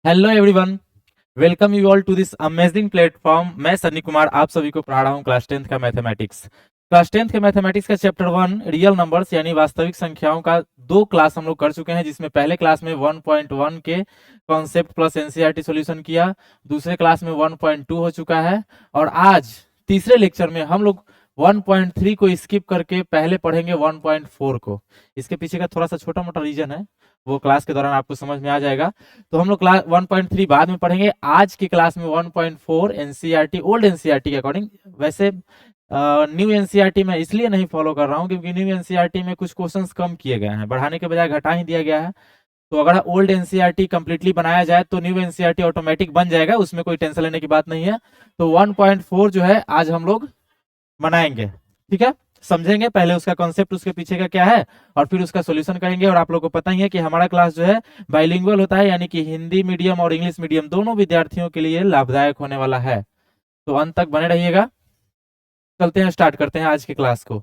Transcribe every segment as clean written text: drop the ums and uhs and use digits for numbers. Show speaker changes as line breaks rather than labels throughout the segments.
Hello everyone, welcome you all to this amazing platform. मैं सन्नी कुमार आप सभी को पढ़ा रहा हूँ क्लास 10th का मैथमेटिक्स। क्लास 10th के मैथमेटिक्स का चैप्टर 1 रियल नंबर्स यानी वास्तविक संख्याओं का दो क्लास हम लोग कर चुके हैं, जिसमें पहले क्लास में 1.1 के कॉन्सेप्ट प्लस एनसीईआरटी सॉल्यूशन किया, दूसरे क्लास में 1.2 हो चुका है और आज तीसरे लेक्चर में हम लोग 1.3 को स्किप करके पहले पढ़ेंगे 1.4 को। इसके पीछे का थोड़ा सा छोटा मोटा रीजन है, वो क्लास के दौरान आपको समझ में आ जाएगा। तो हम लोग क्लास 1.3 बाद में पढ़ेंगे। आज की क्लास में 1.4 एनसीईआरटी ओल्ड एनसीईआरटी के अकॉर्डिंग। वैसे न्यू एनसीईआरटी में इसलिए नहीं फॉलो कर रहा हूँ क्योंकि न्यू एनसीईआरटी में कुछ क्वेश्चंस कम किए गए हैं, बढ़ाने के बजाय घटा ही दिया गया है। तो अगर ओल्ड एनसीईआरटी कंप्लीटली बनाया जाए तो न्यू एनसीईआरटी ऑटोमेटिक बन जाएगा, उसमें कोई टेंशन लेने की बात नहीं है। तो 1.4 जो है आज हम लोग बनाएंगे, ठीक है। समझेंगे पहले उसका कॉन्सेप्ट, उसके पीछे का क्या है, और फिर उसका सॉल्यूशन करेंगे। और आप लोगों को पता ही है कि हमारा क्लास जो है बाइलिंगुअल होता है, यानी कि हिंदी मीडियम और इंग्लिश मीडियम दोनों विद्यार्थियों के लिए लाभदायक होने वाला है। तो अंत तक बने रहिएगा। चलते हैं, स्टार्ट करते हैं आज की क्लास को।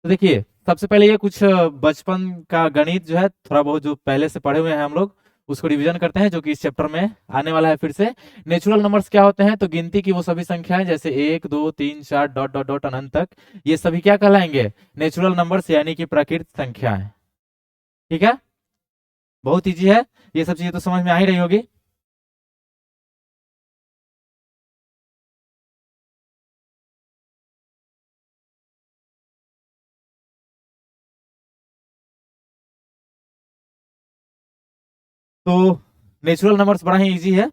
तो देखिए, सबसे पहले ये कुछ बचपन का गणित जो है थोड़ा बहुत जो पहले से पढ़े हुए हैं हम लोग, उसको रिवीजन करते हैं, जो कि इस चैप्टर में आने वाला है फिर से। नेचुरल नंबर्स क्या होते हैं? तो गिनती की वो सभी संख्याएं जैसे 1 2 3 4 डॉट डॉट डॉट अनंत तक, ये सभी क्या कहलाएंगे? नेचुरल नंबर्स यानी कि प्राकृतिक संख्याएं। ठीक है, बहुत इजी है, ये सब चीजें तो समझ में आ ही रही होगी। तो नेचुरल नंबर्स बड़ा ही इजी है।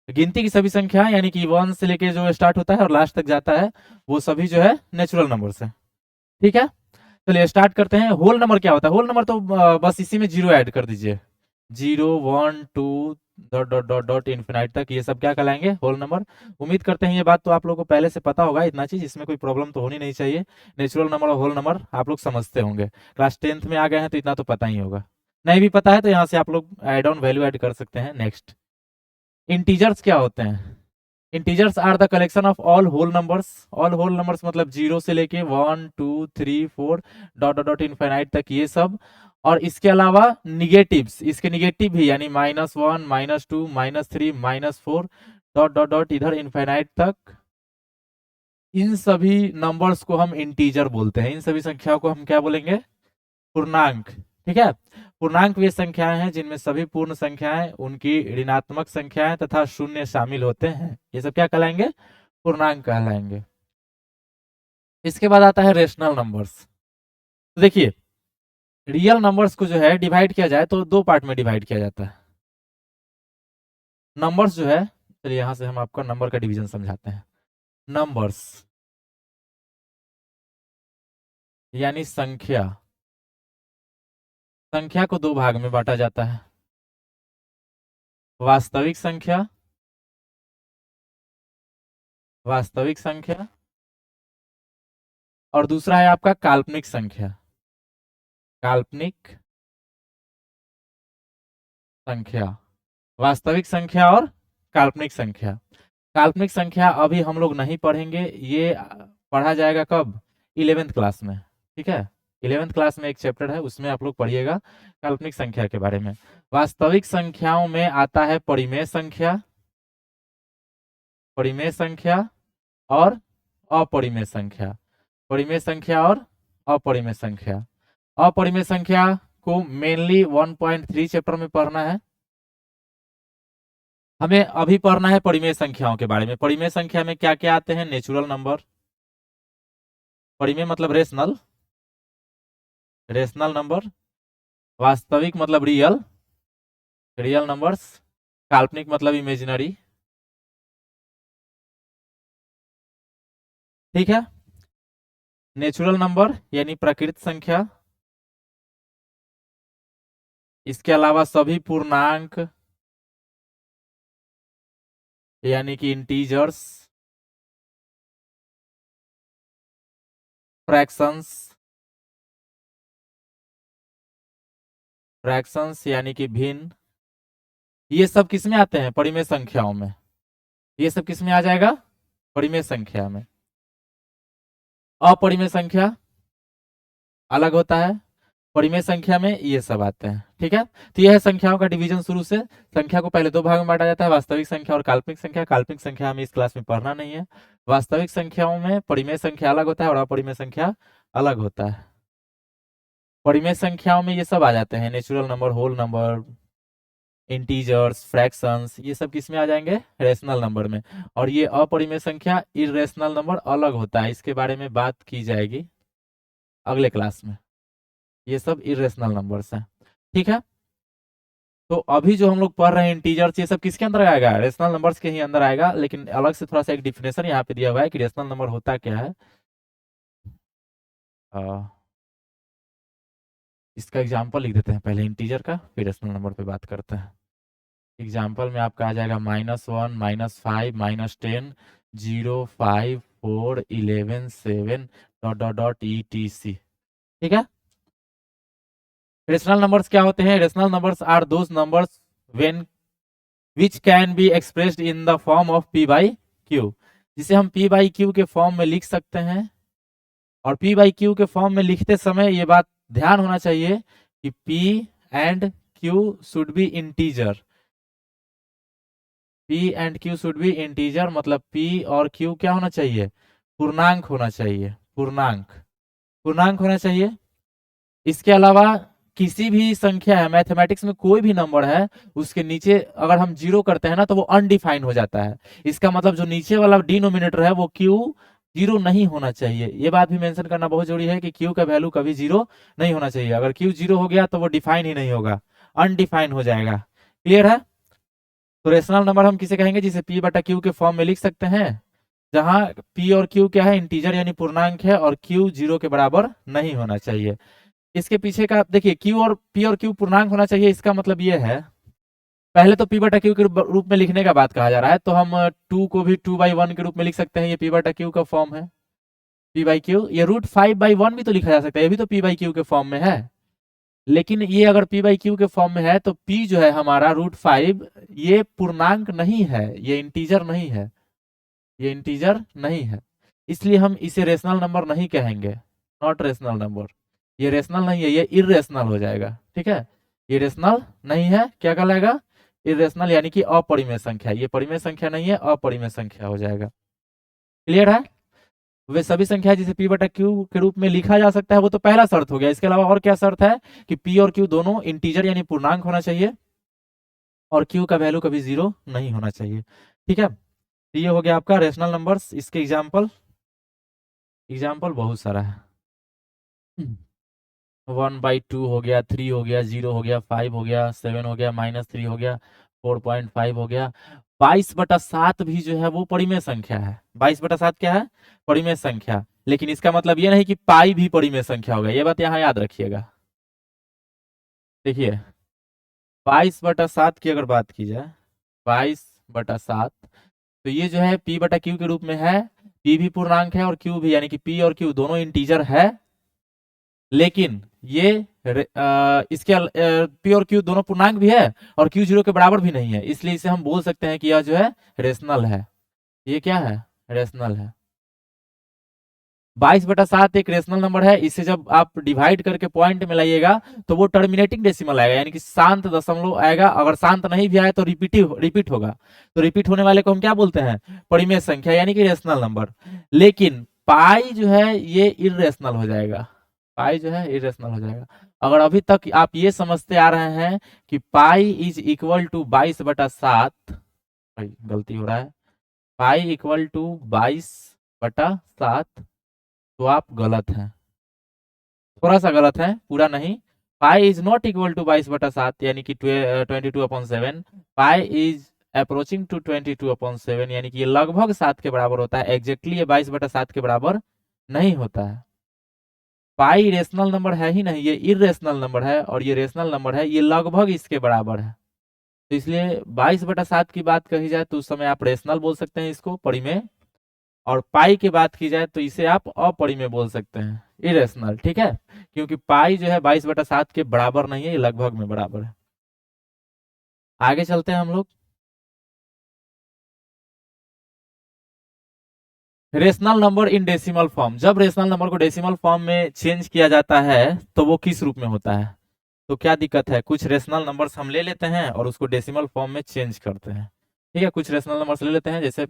गिनती की सभी संख्याएं यानी कि 1 से लेके जो स्टार्ट होता है और लास्ट तक जाता है, वो सभी जो है नेचुरल नंबर्स है। ठीक है, चलिए स्टार्ट करते हैं। होल नंबर क्या होता है? होल नंबर तो बस इसी में जीरो ऐड कर दीजिए। 0 1 2 dot dot dot dot infinite तक, ये सब क्या कहलाएंगे? Whole number. उम्मीद करते हैं ये बात तो आप लोगों को पहले से पता होगा, इतना चीज इसमें कोई प्रॉब्लम तो होनी नहीं चाहिए। नेचुरल नंबर और होल नंबर आप लोग समझते होंगे, क्लास 10th में आ गए हैं तो इतना तो पता ही होगा। नहीं भी पता है तो यहाँ से आप लोग एड ऑन वैल्यू ऐड कर सकते हैं। नेक्स्ट, इंटीजर्स क्या होते हैं? Integers are the collection of all whole numbers. All whole numbers मतलब जीरो से लेके 1 2 3 4 डॉट डॉट डॉट इनफाइनाइट तक, ये सब। और इसके अलावा निगेटिव्स, इसके निगेटिव भी, यानी -1 -2 -3 -4 डॉट डॉट डॉट इधर इनफाइनाइट तक, इन सभी नंबर्स को हम इंटीजर बोलते हैं। इन सभी संख्याओं को हम क्या बोलेंगे? पूर्णांक। ठीक है, पूर्णांक वे संख्याएं हैं जिनमें सभी पूर्ण संख्याएं, उनकी ऋणात्मक संख्याएं तथा शून्य शामिल होते हैं। ये सब क्या कहलाएंगे? पूर्णांक कहलाएंगे। इसके बाद आता है रेशनल नंबर्स। तो देखिए, रियल नंबर्स को जो है डिवाइड किया जाए तो दो पार्ट में डिवाइड किया जाता है। नंबर्स जो है, चलिए यहां से हम आपको नंबर का डिवीजन समझाते हैं। नंबर्स यानी संख्या, संख्या को दो भाग में बांटा जाता है। वास्तविक संख्या, वास्तविक संख्या, और दूसरा है आपका काल्पनिक संख्या, काल्पनिक संख्या। वास्तविक संख्या और काल्पनिक संख्या। काल्पनिक संख्या अभी हम लोग नहीं पढ़ेंगे, ये पढ़ा जाएगा कब? 11th क्लास में। ठीक है, 11th क्लास में एक चैप्टर है, उसमें आप लोग पढ़िएगा काल्पनिक संख्या के बारे में। वास्तविक संख्याओं में आता है परिमेय संख्या, परिमेय संख्या और अपरिमेय संख्या। परिमेय संख्या और अपरिमेय संख्या। अपरिमेय संख्या को मेनली 1.3 चैप्टर में पढ़ना है। हमें अभी पढ़ना है परिमेय संख्याओं के बारे में। परिमेय संख्या में क्या क्या आते हैं? नेचुरल नंबर, परिमेय मतलब रेशनल, रेशनल नंबर। वास्तविक मतलब रियल, रियल नंबर्स। काल्पनिक मतलब इमेजिनरी। ठीक है, नेचुरल नंबर यानी प्रकृत संख्या, इसके अलावा सभी पूर्णांक यानी कि इंटीजर्स, फ्रैक्शंस, फ्रैक्शंस यानी कि भिन्न, ये सब किस में आते हैं? परिमेय संख्याओं में। ये सब किस में आ जाएगा? परिमेय संख्या में। अपरिमेय संख्या अलग होता है। परिमेय संख्या में ये सब आते हैं। ठीक है, तो यह है संख्याओं का डिवीजन। शुरू से संख्या को पहले दो भाग में बांटा जाता है, वास्तविक संख्या और काल्पनिक संख्या। काल्पनिक संख्या हमें इस क्लास में पढ़ना नहीं है। वास्तविक संख्याओं में परिमेय संख्या अलग होता है और अपरिमेय संख्या अलग होता है। परिमेय संख्याओं में ये सब आ जाते हैं, natural number, whole number, integers, fractions, ये सब किस में आ जाएंगे, रेशनल नंबर में। और ये अपरिमेय संख्या, इरेशनल नंबर अलग होता है, इसके बारे में बात की जाएगी अगले क्लास में। ये सब इरेशनल नंबर्स हैं। ठीक है, तो अभी जो हम लोग पढ़ रहे हैं इंटीजर्स, ये सब किसके अंदर आएगा, रेशनल नंबर्स के ही अंदर आएगा। लेकिन अलग से थोड़ा सा एक डिफिनेशन यहाँ पे दिया हुआ है कि रेशनल नंबर होता क्या है। इसका एग्जाम्पल लिख देते हैं पहले इंटीजर का, फिर रेशनल नंबर पे बात करते हैं। एग्जाम्पल में आपका आ जाएगा -1, -5, -10, 0, 5, 4, 11, 7 ... etc। ठीक है, रेशनल नंबर्स क्या होते हैं, rational numbers are those numbers when which can be expressed in the form of p by q, जिसे हम p बाई q के फॉर्म में लिख सकते हैं। और p बाई q के फॉर्म में लिखते समय ये बात ध्यान होना चाहिए कि p and q should be integer. p and q should be integer, मतलब p और q क्या होना चाहिए, पूर्णांक होना चाहिए, पूर्णांक होना चाहिए। इसके अलावा किसी भी संख्या है, मैथमेटिक्स में कोई भी नंबर है, उसके नीचे अगर हम जीरो करते हैं ना तो वो अनडिफाइंड हो जाता है। इसका मतलब जो नीचे वाला डिनोमिनेटर है वो क्यू जीरो नहीं होना चाहिए। ये बात भी मेंशन करना बहुत जरूरी है कि क्यू का वैल्यू कभी जीरो नहीं होना चाहिए। अगर क्यू जीरो हो गया तो वो डिफाइन ही नहीं होगा, अनडिफाइंड हो जाएगा। क्लियर है, तो रेशनल नंबर हम किसे कहेंगे, जिसे पी बटा क्यू के फॉर्म में लिख सकते हैं, जहां पी और क्यू क्या है, इंटीजर यानी पूर्णांक है, और क्यू जीरो के बराबर नहीं होना चाहिए। इसके पीछे का देखिए, क्यू और पी और क्यू पूर्णांक होना चाहिए, इसका मतलब ये है, पहले तो पी बटा क्यू के रूप में लिखने का बात कहा जा रहा है, तो हम 2 को भी 2/1 के रूप में लिख सकते हैं, ये पी बटा क्यू का फॉर्म है, पी बाई क्यू। ये √5/1 भी तो लिखा जा सकता है, ये भी तो पी बाई क्यू के फॉर्म में है। लेकिन ये अगर पी बाई क्यू के फॉर्म में है तो पी जो है हमारा √5, ये पूर्णांक नहीं है, ये इंटीजर नहीं है, ये इंटीजर नहीं है, इसलिए हम इसे रेशनल नंबर नहीं कहेंगे, नॉट रेशनल नंबर। ये रेशनल नहीं है, ये इरेशनल हो जाएगा। ठीक है, ये रेशनल नहीं है, क्या कहलाएगा, इरेशनल, यानी कि अपरिमेय संख्या। ये परिमेय संख्या नहीं है, अपरिमेय संख्या हो जाएगा। क्लियर है, वे सभी संख्या जिसे p बटा q के रूप में लिखा जा सकता है, वो तो पहला शर्त हो गया। इसके अलावा और क्या शर्त है कि p और q दोनों इंटीजर यानी पूर्णांक होना चाहिए, और q का वैल्यू कभी जीरो नहीं होना चाहिए। ठीक है, तो ये हो गया आपका रेशनल नंबर्स। इसके एग्जाम्पल बहुत सारा है। 1/2 हो गया, 3 हो गया, 0 हो गया, 5 हो गया, 7 हो गया, -3 हो गया, 4.5 हो गया। 22/7 भी जो है वो परिमेय संख्या है। 22/7 क्या है, परिमेय संख्या। लेकिन इसका मतलब ये नहीं कि पाई भी परिमेय संख्या होगा, ये बात यहाँ याद रखिएगा। देखिए 22/7 की अगर बात की जाए, 22/7, तो ये जो है p बटा क्यू के रूप में है, p भी पूर्णांक है और q भी, यानी कि p और q दोनों इंटीजर है। लेकिन ये इसके p और q दोनों पूर्णांक भी है और q जीरो के बराबर भी नहीं है, इसलिए इसे हम बोल सकते हैं कि यह जो है रेशनल है। ये क्या है, रेशनल है। 22/7 एक रेशनल नंबर है। इसे जब आप डिवाइड करके पॉइंट में लाइएगा तो वो टर्मिनेटिंग डेसिमल आएगा, यानी कि शांत दशमलव आएगा। अगर शांत नहीं भी आए तो रिपीट होगा, तो रिपीट होने वाले को हम क्या बोलते हैं, परिमेय संख्या, यानी कि रेशनल नंबर। लेकिन पाई जो है ये इरेशनल हो जाएगा, पाई जो है इरेशनल हो जाएगा। अगर अभी तक आप ये समझते आ रहे हैं कि पाई इज इक्वल टू 22/7, गलती हो रहा है, पाई इक्वल टू 22/7, तो आप गलत हैं, थोड़ा सा गलत है, पूरा नहीं। Pi is not equal to 22/7 यानी कि 22/7। पाई इज अप्रोचिंग टू 22/7, यानी कि ये लगभग 7 के बराबर होता है। एग्जैक्टली ये 22/7 के बराबर नहीं होता है। पाई रेशनल नंबर है ही नहीं, ये इरेशनल नंबर है, और ये रेशनल नंबर है, ये लगभग इसके बराबर है। तो इसलिए 22/7 की बात कही जाए तो उस समय आप रेशनल बोल सकते हैं इसको, परिमेय। और पाई की बात की जाए तो इसे आप अपरिमेय बोल सकते हैं, इरेशनल। ठीक है, क्योंकि पाई जो है 22/7 के बराबर नहीं है, ये लगभग में बराबर है। आगे चलते हैं हम लोग। Rational number in decimal form, जब रेशनल नंबर को डेसिमल फॉर्म में चेंज किया जाता है तो वो किस रूप में होता है? तो क्या दिक्कत है, कुछ रेशनल नंबर्स हम ले लेते हैं और उसको डेसिमल फॉर्म में चेंज करते हैं। ठीक है, कुछ रेशनल नंबर्स ले लेते हैं, जैसे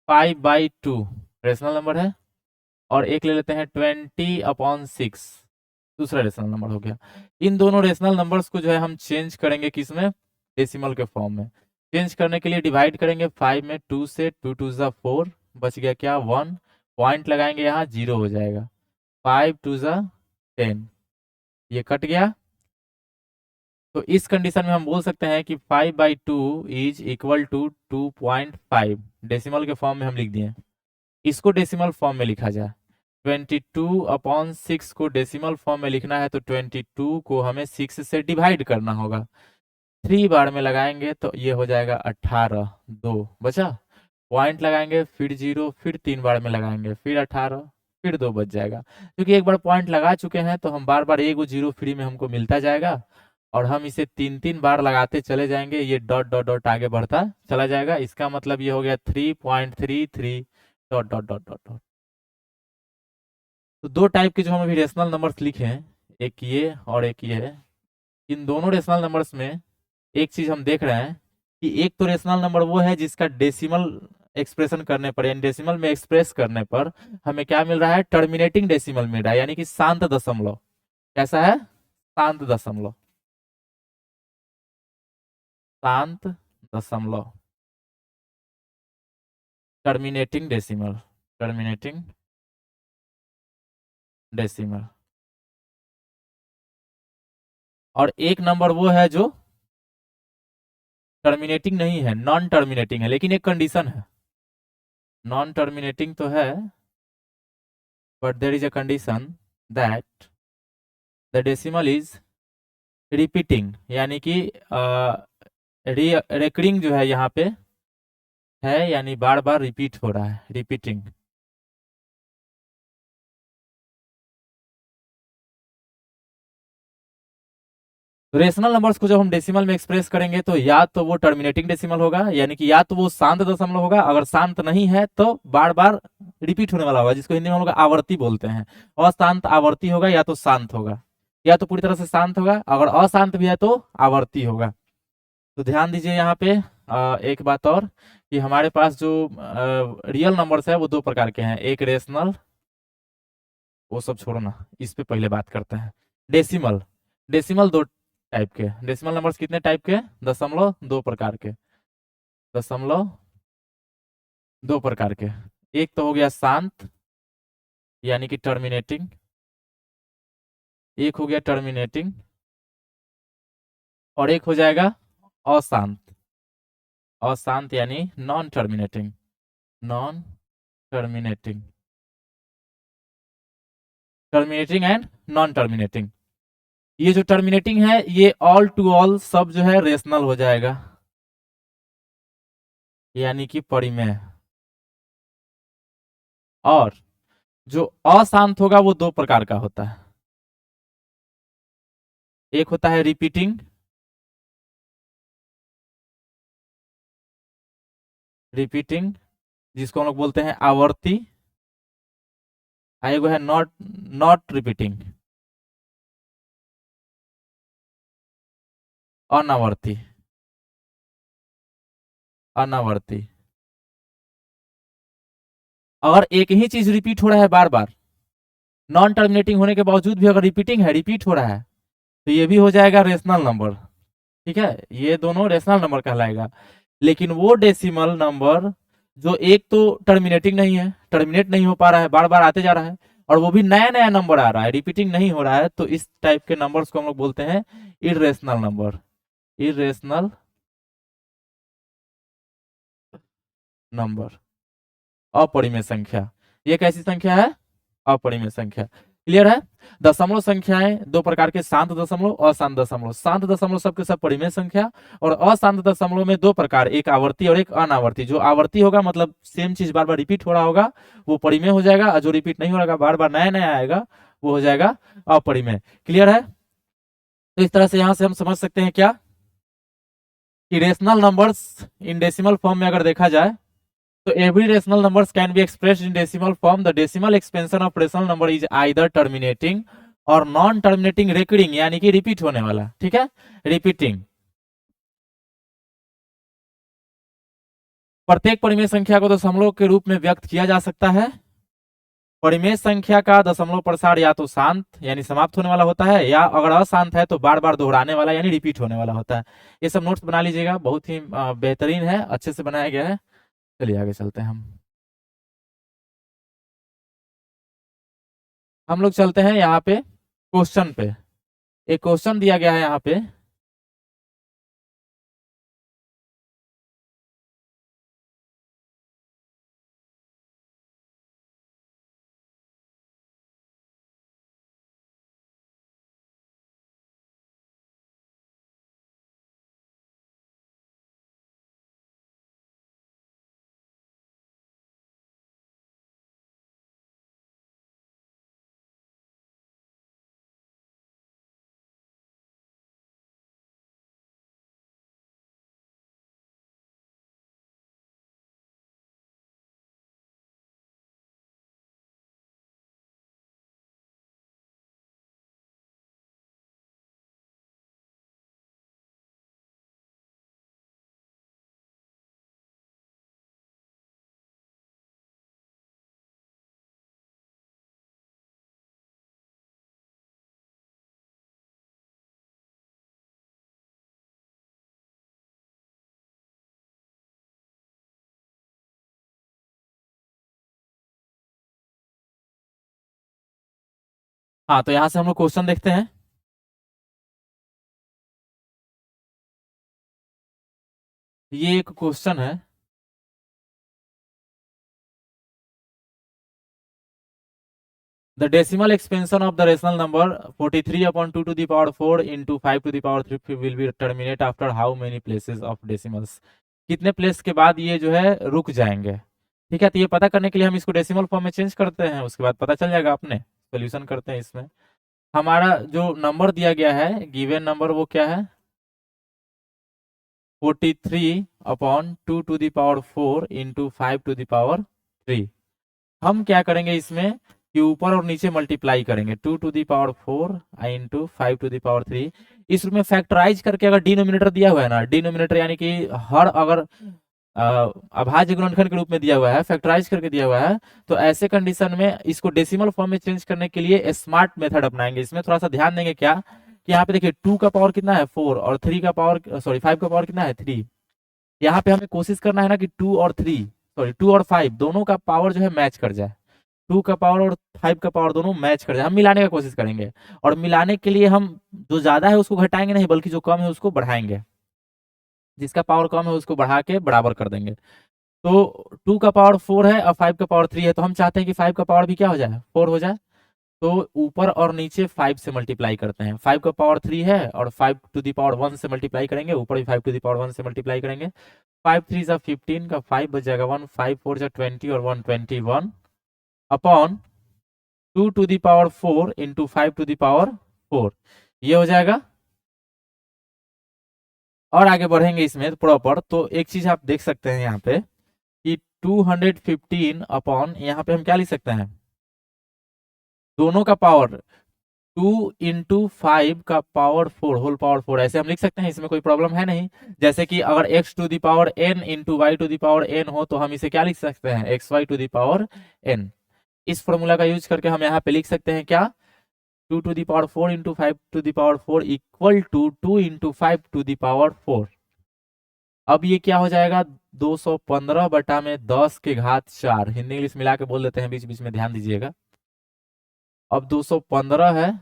5/2 रेशनल नंबर है, और एक ले लेते हैं 20/6 दूसरा रेशनल नंबर हो गया। इन दोनों रेशनल नंबर्स को जो है हम चेंज करेंगे किस में? डेसिमल के फॉर्म में। चेंज करने के लिए डिवाइड करेंगे 5 में, 2 से, 2 2 ज़ा 4, बच गया क्या? 1, पॉइंट लगाएंगे यहाँ, 0 हो जाएगा। 5 2 ज़ा 10, ये कट गया। तो इस कंडीशन में हम बोल सकते हैं कि 5/2 इज इक्वल टू 2.5, डेसिमल के फॉर्म में हम लिख दिए। इसको डेसिमल फॉर्म में लिखा जाए, 22/6 को डेसिमल फॉर्म में लिखना है तो 22 को हमें 6 से डिवाइड करना होगा। 3 बार में लगाएंगे तो ये हो जाएगा 18, 2 बचा, पॉइंट लगाएंगे, फिर 0, फिर 3 बार में लगाएंगे, फिर 18, फिर 2 बच जाएगा। क्योंकि एक बार पॉइंट लगा चुके हैं तो हम बार बार एक 0 फ्री में हमको मिलता जाएगा, और हम इसे 3 बार लगाते चले जाएंगे, ये डॉट डॉट डॉट आगे बढ़ता चला जाएगा। इसका मतलब ये हो गया 3.33 dot dot dot dot dot. तो दो टाइप के जो हम अभी रेशनल नंबर्स लिखे हैं, एक ये और एक ये है। इन दोनों रेशनल नंबर्स में एक चीज हम देख रहे हैं कि एक तो रेशनल नंबर वो है जिसका डेसिमल एक्सप्रेशन करने पर, यानी डेसिमल में एक्सप्रेस करने पर हमें क्या मिल रहा है? टर्मिनेटिंग डेसिमल मिल रहा है, यानी कि शांत दशमलव। कैसा है? शांत दशमलव, शांत दशमलव, टर्मिनेटिंग डेसिमल, टर्मिनेटिंग डेसिमल। और एक नंबर वो है जो टर्मिनेटिंग नहीं है, नॉन टर्मिनेटिंग है, लेकिन एक कंडीशन है। नॉन टर्मिनेटिंग तो है, but there is a condition that the decimal is repeating, यानी कि रेकरिंग जो है यहाँ पे है, यानी बार बार रिपीट हो रहा है, रिपीटिंग। रेशनल नंबर्स को जब हम डेसिमल में एक्सप्रेस करेंगे तो या तो वो टर्मिनेटिंग डेसिमल होगा, यानी कि या तो वो शांत दशमलव होगा, अगर शांत नहीं है तो बार बार रिपीट होने वाला होगा, जिसको हिंदी में हम लोग आवर्ती बोलते हैं। अशांत आवर्ती होगा, या तो शांत होगा, या तो पूरी तरह से शांत होगा, अगर अशांत भी है तो आवर्ती होगा। तो ध्यान दीजिए यहाँ पे एक बात और, कि हमारे पास जो रियल नंबर्स है वो दो प्रकार के हैं, एक रेशनल, वो सब छोड़ो ना, इस पे पहले बात करते हैं। डेसिमल, डेसिमल दो टाइप के, डेसिमल नंबर्स कितने टाइप के? दशमलव दो प्रकार के, दशमलव दो प्रकार के। एक तो हो गया शांत, यानी कि टर्मिनेटिंग, एक हो गया टर्मिनेटिंग, और एक हो जाएगा अशांत, अशांत यानी non terminating, non terminating, terminating and non terminating. ये जो टर्मिनेटिंग है ये ऑल टू ऑल सब जो है रेशनल हो जाएगा, यानी कि परिमेय। और जो अशांत होगा वो दो प्रकार का होता है, एक होता है रिपीटिंग, रिपीटिंग जिसको हम लोग बोलते हैं आवर्ती, एगो है नॉट नॉट रिपीटिंग, अनावर्ती, अनावर्ती। अगर एक ही चीज रिपीट हो रहा है बार बार, नॉन टर्मिनेटिंग होने के बावजूद भी अगर रिपीटिंग है, रिपीट हो रहा है, तो ये भी हो जाएगा रेशनल नंबर। ठीक है, ये दोनों रेशनल नंबर कहलाएगा। लेकिन वो डेसिमल नंबर जो एक तो टर्मिनेटिंग नहीं है, टर्मिनेट नहीं हो पा रहा है, बार बार आते जा रहा है, और वो भी नया नया नंबर आ रहा है, रिपीटिंग नहीं हो रहा है, तो इस टाइप के नंबर्स को हम लोग बोलते हैं इरेशनल नंबर, इरेशनल नंबर, अपरिमेय संख्या। ये कैसी संख्या है? अपरिमेय संख्या। क्लियर है? दशमलव संख्याएं दो प्रकार के, शांत दशमलव, अशांत दशमलव। शांत दशमलव सबके सब परिमेय संख्या, और अशांत दशमलव में दो प्रकार, एक आवर्ती और एक अनावर्ती। जो आवर्ती होगा मतलब सेम चीज बार बार रिपीट हो रहा होगा, वो परिमेय हो जाएगा, और जो रिपीट नहीं हो रहा, बार बार नया नया आएगा, वो हो जाएगा अपरिमेय। क्लियर है? तो इस तरह से यहां से हम समझ सकते हैं क्या, कि rational numbers in decimal form में अगर देखा जाए तो every rational numbers can be expressed in decimal form. The decimal expansion of rational number is either terminating और नॉन टर्मिनेटिंग रिकरिंग, यानी कि रिपीट होने वाला, ठीक है, रिपीटिंग। प्रत्येक परिमेय संख्या को दशमलव के रूप में व्यक्त किया जा सकता है। परिमेय संख्या का दशमलव प्रसार या तो शांत यानी समाप्त होने वाला होता है, या अगर अशांत है तो बार बार दोहराने वाला यानी रिपीट होने वाला होता है। ये सब नोट्स बना लीजिएगा, बहुत ही बेहतरीन है, अच्छे से बनाया गया है। चलिए आगे चलते हैं हम लोग चलते हैं यहाँ पे क्वेश्चन पे। एक क्वेश्चन दिया गया है यहाँ पे। हाँ, तो यहाँ से हम लोग क्वेश्चन देखते हैं। ये एक क्वेश्चन है। The decimal expansion of the rational number 43 upon 2 to the power 4 into 5 to the power 3 will be terminate after how many places of decimals. कितने प्लेस के बाद ये जो है रुक जाएंगे। ठीक है, तो ये पता करने के लिए हम इसको डेसिमल फॉर्म में चेंज करते हैं, उसके बाद पता चल जाएगा अपने। सोल्यूशन करते हैं इसमें। हमारा जो नंबर दिया गया है, गिवन नंबर, वो क्या है? 43 upon 2 to the power 4 into 5 to the power 3। हम क्या करेंगे इसमें कि ऊपर और नीचे मल्टीप्लाई करेंगे, 2 to the power 4 into 5 to the power 3। इसमें फैक्टराइज करके अगर डिनोमिनेटर दिया हुआ है ना, डिनोमिनेटर यानी कि हर अगर अभाज्य गुणनखंड के रूप में दिया हुआ है, फैक्टराइज करके दिया हुआ है, तो ऐसे कंडीशन में इसको डेसिमल फॉर्म में चेंज करने के लिए स्मार्ट मेथड अपनाएंगे। इसमें थोड़ा सा ध्यान देंगे क्या कि यहाँ पे देखिए 2 का पावर कितना है 4 और 3 का पावर, सॉरी 5 का पावर कितना है 3। यहाँ पे हमें कोशिश करना है ना कि 2 और 3, सॉरी 2 और 5 दोनों का पावर जो है मैच कर जाए। 2 का पावर और 5 का पावर दोनों मैच कर जाए, हम मिलाने का कोशिश करेंगे। और मिलाने के लिए हम जो ज्यादा है उसको घटाएंगे नहीं, बल्कि जो कम है उसको बढ़ाएंगे। जिसका पावर कम है उसको बढ़ा के बराबर कर देंगे। तो 2 का पावर 4 है और 5 का पावर 3 है, तो हम चाहते हैं कि 5 का पावर भी क्या हो जाए 4 हो जाए। तो ऊपर और नीचे 5 से मल्टीप्लाई करते हैं। 5 का पावर 3 है और 5 टू दी पावर 1 से मल्टीप्लाई करेंगे, ऊपर भी 5 टू दी पावर 1 से मल्टीप्लाई करेंगे। 5 3 जा 15 का 5 बच जाएगा 1, 5 4 जा 20 और 1 21 upon 2 to the power 4 into 5 to the power 4। ये हो जाएगा। और आगे बढ़ेंगे इसमें प्रॉपर, तो एक चीज आप देख सकते हैं यहाँ पे कि 215 अपॉन, यहाँ पे हम क्या लिख सकते हैं, दोनों का पावर 2 इंटू 5 का पावर 4 होल पावर 4, ऐसे हम लिख सकते हैं, इसमें कोई प्रॉब्लम है नहीं। जैसे कि अगर X to the power N into Y to the power N हो, तो हम इसे क्या लिख सकते हैं, X Y to the power N. इस फॉर्मूला का यूज करके हम यहाँ पे लिख सकते हैं क्या, 2 to the power 4 into 5 to the power 4 equal to 2 into 5 to the power 4। अब ये क्या हो जाएगा, 215 बटा में 10 के घात 4, हिंदी इंग्लिश मिला के बोल देते हैं, बीच बीच में ध्यान दीजिएगा। अब 215 है,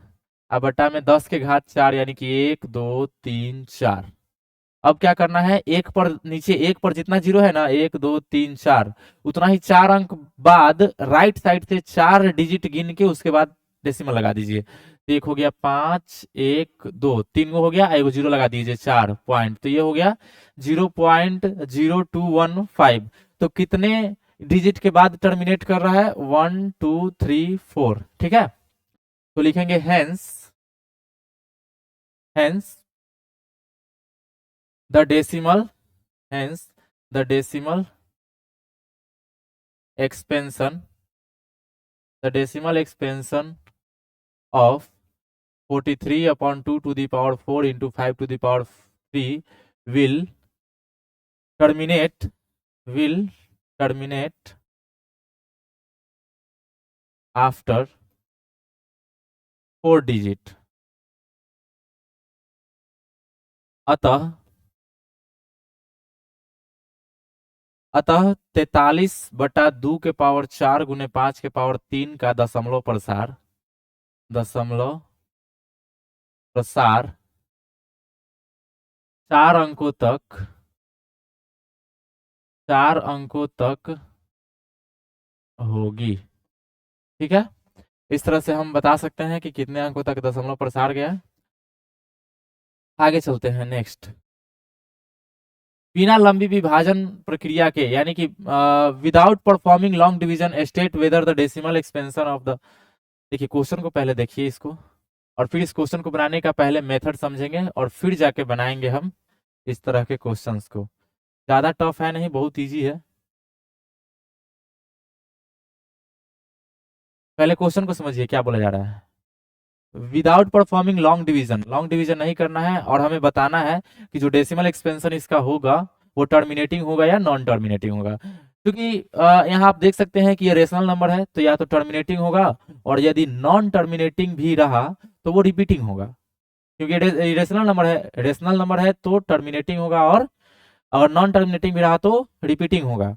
अब बटा में 10 के घात 4, यानी कि 1 2 3 4। अब क्या करना है, एक पर नीचे, एक पर जितना जीरो है ना, 1 2 3 4, उतना ही 4 अंक बाद राइट साइड से 4 डिजिट गिन के उसके बाद डेसिमल लगा दीजिए। तो एक हो गया 5 1 2, 3 गो हो गया, एक जीरो लगा दीजिए 4 पॉइंट, तो ये हो गया 0.0215। तो कितने डिजिट के बाद टर्मिनेट कर रहा है, 1 2 3 4, ठीक है। तो लिखेंगे hence, hence the decimal, hence the decimal expansion, the decimal expansion of 43/2 to the power 4 into 5 to the power 3 will terminate after 4 digit। अतः 43/2 के पावर 4 गुने 5 के पावर 3 का दशमलव प्रसार 4 अंकों तक होगी। ठीक है, इस तरह से हम बता सकते हैं कि कितने अंकों तक दशमलव प्रसार गया है। आगे चलते हैं नेक्स्ट। बिना लंबी विभाजन प्रक्रिया के, यानी कि without performing long division state whether the decimal expansion of the. देखिए क्वेश्चन को पहले देखिए इसको, और फिर इस क्वेश्चन को बनाने का पहले मेथड समझेंगे और फिर जाके बनाएंगे हम इस तरह के क्वेश्चंस को। ज्यादा टफ है नहीं, बहुत इजी है। पहले क्वेश्चन को समझिए क्या बोला जा रहा है। विदाउट परफॉर्मिंग लॉन्ग डिवीजन नहीं करना है, और हमें बताना है कि जो डेसिमल एक्सपेंशन इसका होगा वो टर्मिनेटिंग होगा या नॉन टर्मिनेटिंग होगा। क्योंकि यहाँ आप देख सकते हैं कि ये रेशनल नंबर है, तो या तो टर्मिनेटिंग होगा, और यदि नॉन टर्मिनेटिंग भी रहा तो वो रिपीटिंग होगा। क्योंकि रेशनल नंबर है तो टर्मिनेटिंग होगा, और अगर नॉन टर्मिनेटिंग भी रहा तो रिपीटिंग होगा।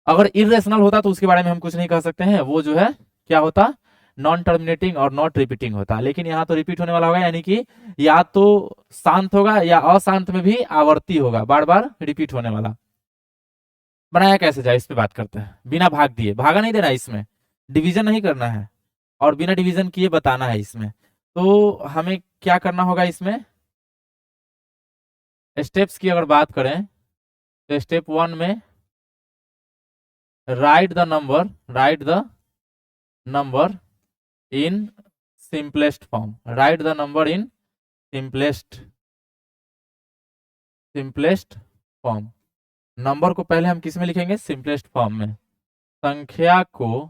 अगर इरेशनल होता तो उसके बारे में हम कुछ नहीं कह सकते हैं, वो जो है क्या होता, नॉन टर्मिनेटिंग और नॉट रिपीटिंग होता। लेकिन यहाँ तो रिपीट होने वाला होगा, यानी कि या तो शांत होगा या अशांत में भी आवर्ती होगा, बार बार रिपीट होने वाला। बनाया कैसे जाए इस पे बात करते हैं। बिना भाग दिए, भागा नहीं देना इसमें, डिवीजन नहीं करना है, और बिना डिवीजन किए बताना है इसमें। तो हमें क्या करना होगा इसमें, स्टेप्स की अगर बात करें तो स्टेप 1 में right the number in simplest form. Right the number in simplest form. Number को पहले हम किस में लिखेंगे, सिंपलेस्ट फॉर्म में। संख्या को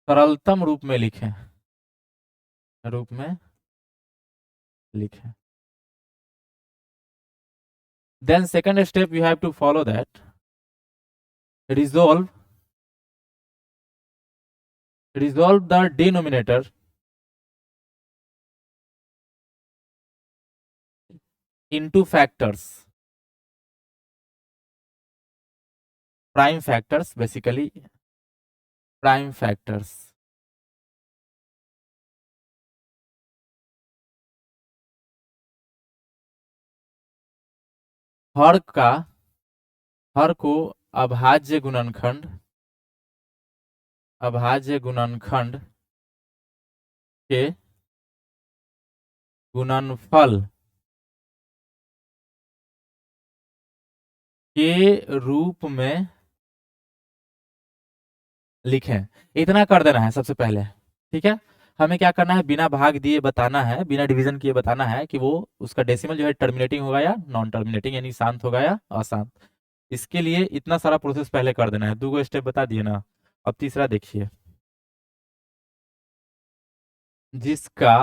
सरलतम रूप में लिखें, then second step you have to follow that, resolve the denominator into factors, prime factors, basically prime factors। हर को अभाज्य गुणनखंड के गुणनफल के रूप में लिखें। इतना कर देना है सबसे पहले। ठीक है, हमें क्या करना है, बिना भाग दिए बताना है, बिना डिवीजन किए बताना है कि वो उसका डेसिमल जो है टर्मिनेटिंग होगा या नॉन टर्मिनेटिंग, यानी शांत होगा या अशांत। इसके लिए इतना सारा प्रोसेस पहले कर देना है। 2 स्टेप बता दिए ना, अब तीसरा देखिए। जिसका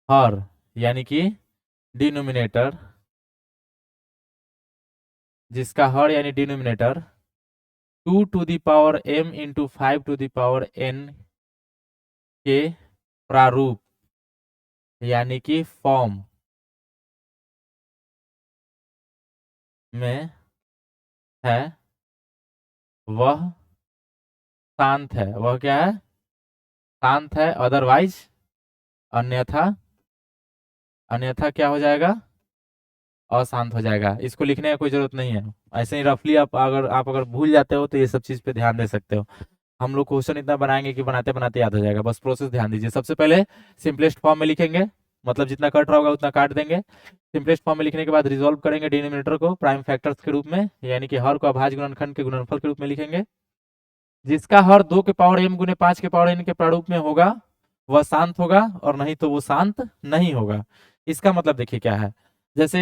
हर यानी कि डिनोमिनेटर, जिसका हर यानी denominator 2 to the power m into 5 to the power n के प्रारूप यानी कि फॉर्म में है, वह शांत है। वह क्या है, शांत है। अदरवाइज, अन्यथा क्या हो जाएगा, अशांत हो जाएगा। इसको लिखने की कोई जरूरत नहीं है, ऐसे ही रफली आप अगर भूल जाते हो तो ये सब चीज पे ध्यान दे सकते हो। हम लोग क्वेश्चन इतना बनाएंगे कि बनाते बनाते याद हो जाएगा, बस प्रोसेस ध्यान दीजिए। सबसे पहले सिंपलेस्ट फॉर्म में लिखेंगे, मतलब जितना कट रहा होगा उतना काट देंगे। सिंपलेस्ट फॉर्म में लिखने के बाद रिजोल्व करेंगे डिनोमिनेटर को प्राइम फैक्टर्स के रूप में, यानी कि हर को अभाज्य गुणनखंड के गुणनफल के रूप में लिखेंगे। जिसका हर 2 के पावर m गुने 5 के पावर n के प्रारूप में होगा वह शांत होगा, और नहीं तो वो शांत नहीं होगा। इसका मतलब देखिए क्या है, जैसे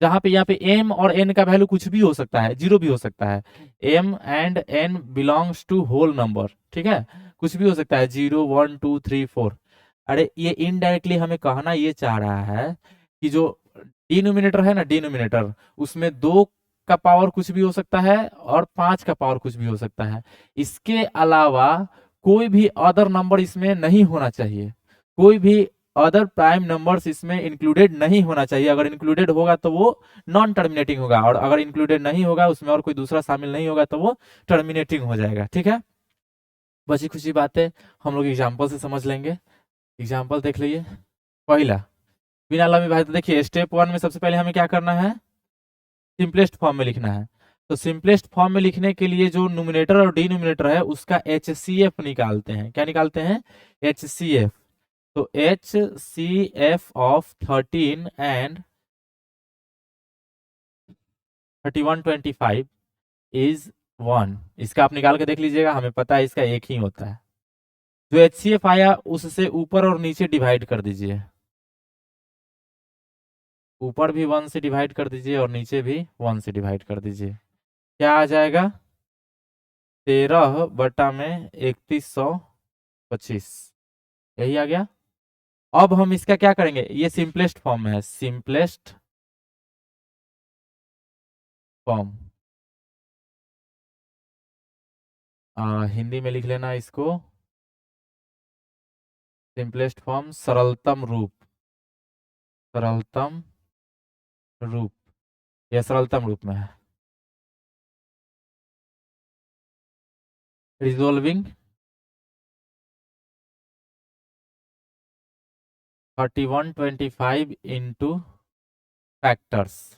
जहां पे यहाँ पे m और n का वैल्यू कुछ भी हो सकता है, जीरो भी हो सकता है। m and n belongs to whole number, ठीक है, कुछ भी हो सकता है, 0 1 2 3 4। अरे ये इनडायरेक्टली हमें कहना ये चाह रहा है कि जो डिनोमिनेटर है ना, डिनोमिनेटर, उसमें 2 का पावर कुछ भी हो सकता है और 5 का पावर कुछ भी हो सकता है। इसके अलावा कोई भी अदर नंबर इसमें नहीं होना चाहिए, कोई भी अदर प्राइम नंबर्स इसमें इंक्लूडेड नहीं होना चाहिए। अगर इंक्लूडेड होगा तो वो नॉन टर्मिनेटिंग होगा, और अगर इंक्लूडेड नहीं होगा, उसमें और कोई दूसरा शामिल नहीं होगा, तो वो टर्मिनेटिंग हो जाएगा। ठीक है, बची खुची बातें हम लोग एग्जाम्पल से समझ लेंगे। एग्जाम्पल देख लीजिए। पहला, बिना लंबी बात, देखिए स्टेप 1 में सबसे पहले हमें क्या करना है, सिंपलेस्ट फॉर्म में लिखना है। तो सिंपलेस्ट फॉर्म में लिखने के लिए जो न्यूमरेटर और डिनोमिनेटर है उसका HCF निकालते हैं। क्या निकालते हैं? HCF। तो HCF ऑफ 13 एंड 3125 इज 1। इसका आप निकाल के देख लीजिएगा, हमें पता है इसका एक ही होता है। जो HCF आया उससे ऊपर और नीचे डिवाइड कर दीजिए, ऊपर भी 1 से डिवाइड कर दीजिए और नीचे भी 1 से डिवाइड कर दीजिए। क्या आ जाएगा? 13/3125, यही आ गया। अब हम इसका क्या करेंगे, ये सिंपलेस्ट फॉर्म में है, सिंपलेस्ट फॉर्म, हिंदी में लिख लेना इसको, सिंपलेस्ट फॉर्म, सरलतम रूप, सरलतम रूप, यह सरलतम रूप में है। रिजोल्विंग 3125 इंटू फैक्टर्स,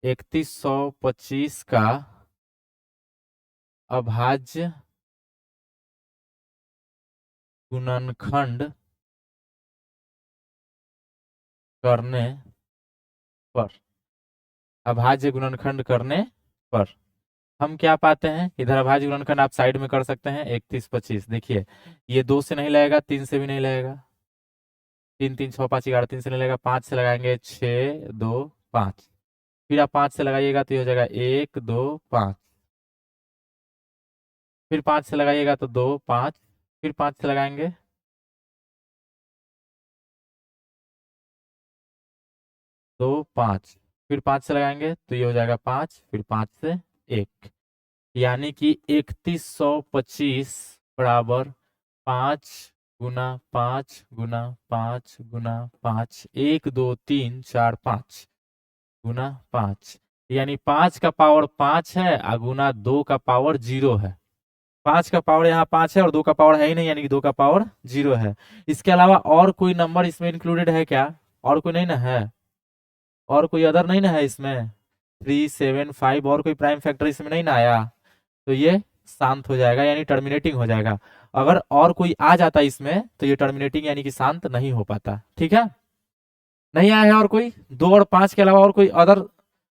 3125 का अभाज्य गुणनखंड करने पर, अभाज्य गुणनखंड करने पर हम क्या पाते हैं, इधर अभाज्य गुणनखंड आप साइड में कर सकते हैं, 3125। देखिए ये 2 से नहीं लगेगा, 3 से भी नहीं लगेगा, 3 3 6 5 11, 3 से नहीं लगेगा, 5 से लगाएंगे, 6 2 5, फिर आप 5 से लगाइएगा तो ये हो जाएगा 1 2 5, फिर 5 से लगाइएगा तो 2 5, फिर 5 से लगाएंगे 2 5, फिर 5 से लगाएंगे तो ये हो जाएगा 5, फिर 5 से 1, यानी कि 3125 बराबर 5 गुना 5 गुना 5 गुना 5, 1 2 3 4 5 गुना 5, यानी 5 का पावर 5 है और गुना 2 का पावर 0 है। 5 का पावर यहाँ 5 है और 2 का पावर है ही नहीं, यानी कि 2 का पावर 0 है। इसके अलावा और कोई नंबर इसमें इंक्लूडेड है क्या? और कोई नहीं ना है, और कोई अदर नहीं ना है इसमें, 3 7 5 और कोई प्राइम फैक्टर इसमें नहीं ना आया, तो ये शांत हो जाएगा, यानी टर्मिनेटिंग हो जाएगा। अगर और कोई आ जाता इसमें तो ये टर्मिनेटिंग यानी कि शांत नहीं हो पाता। ठीक है, नहीं आया है और कोई, 2 और 5 के अलावा और कोई अदर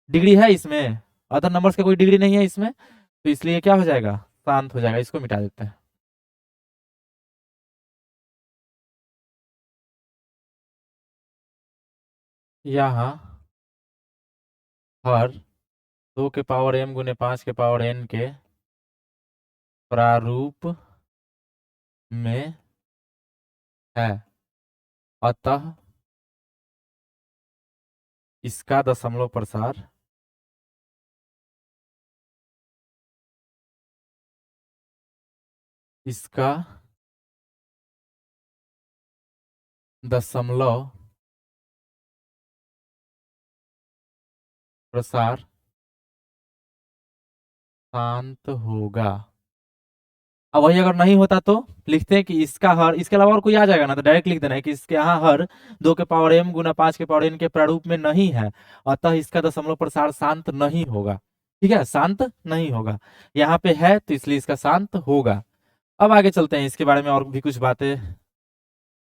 डिग्री है इसमें, अदर नंबर्स का कोई डिग्री नहीं है इसमें, तो इसलिए क्या हो जाएगा, शांत हो जाएगा। इसको मिटा देते हैं। यहाँ हर 2 के पावर m गुने 5 के पावर n के प्रारूप में है, अतः इसका दशमलव प्रसार इसका दशमलव प्रसार शांत होगा। अब वही अगर नहीं होता तो लिखते हैं कि इसका हर, इसके अलावा और कोई आ जाएगा ना तो डायरेक्ट लिख देना है कि इसके यहाँ हर 2 के पावर m गुना 5 के पावर n के प्रारूप में नहीं है, अतः इसका दशमलव प्रसार शांत नहीं होगा। ठीक है, शांत नहीं होगा, यहाँ पे है तो इसलिए इसका शांत होगा। अब आगे चलते हैं, इसके बारे में और भी कुछ बातें।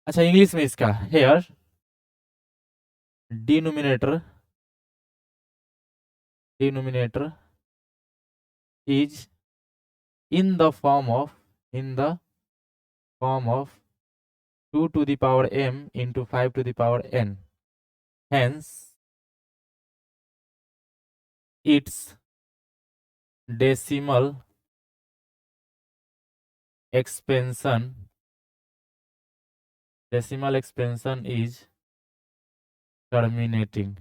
अच्छा, इंग्लिश में इसका here denominator, denominator is in the form of, in the form of 2 to the power m into 5 to the power n, Hence its decimal expansion is terminating.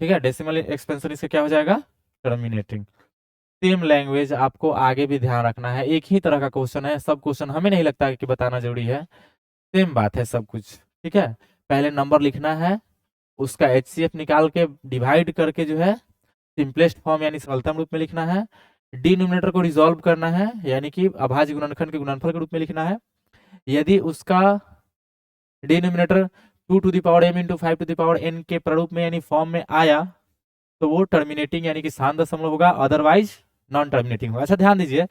ठीक है, डेसिमल एक्सपेंशन इसका क्या हो जाएगा? टर्मिनेटिंग। सेम लैंग्वेज आपको आगे भी ध्यान रखना है, एक ही तरह का क्वेश्चन है, सब क्वेश्चन हमें नहीं लगता है कि बताना जरूरी है, सेम बात है सब कुछ। ठीक है, पहले नंबर लिखना है, उसका एचसीएफ निकाल के डिवाइड करके जो है सिंपलेस्ट फॉर्म यानी सरलतम रूप में लिखना है। डिनोमिनेटर को रिजॉल्व करना है, यानी कि अभाज्य गुणनखंड के गुणनफल के रूप में लिखना है। यदि उसका denominator 2 to the power m into 5 to the power n के प्रारूप में यानी फॉर्म में आया तो वो टर्मिनेटिंग यानी कि शांत दशमलव होगा, अदरवाइज नॉन टर्मिनेटिंग होगा। अच्छा ध्यान दीजिए,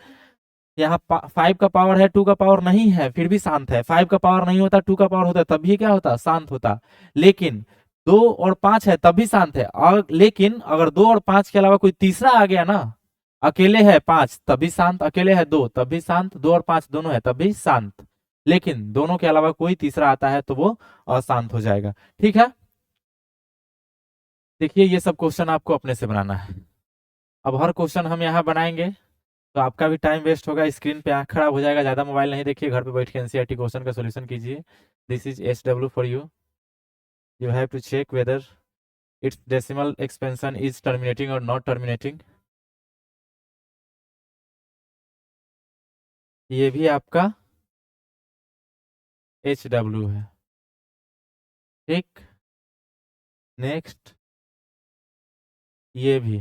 यहाँ 5 का पावर है, 2 का पावर नहीं है, फिर भी शांत है। 5 का पावर नहीं होता, 2 का पावर होता तब भी क्या होता? शांत होता। लेकिन 2 और 5 है तब भी शांत है। और लेकिन अगर 2 और 5 के अलावा कोई तीसरा आ गया ना, अकेले है 5 तब भी शांत, अकेले है 2 तब भी शांत, 2 और 5 दोनों है तब भी शांत। लेकिन दोनों के अलावा कोई तीसरा आता है तो वो अशांत हो जाएगा। ठीक है, देखिए ये सब क्वेश्चन आपको अपने से बनाना है। अब हर क्वेश्चन हम यहाँ बनाएंगे तो आपका भी टाइम वेस्ट होगा, स्क्रीन पे आंख खराब हो जाएगा। ज्यादा मोबाइल नहीं देखिए, घर पे बैठ के एनसीईआरटी क्वेश्चन का सॉल्यूशन कीजिए। This is SW for you. You have to check whether its decimal expansion is terminating और नॉट टर्मिनेटिंग। ये भी आपका HW है। ठीक, नेक्स्ट ये भी,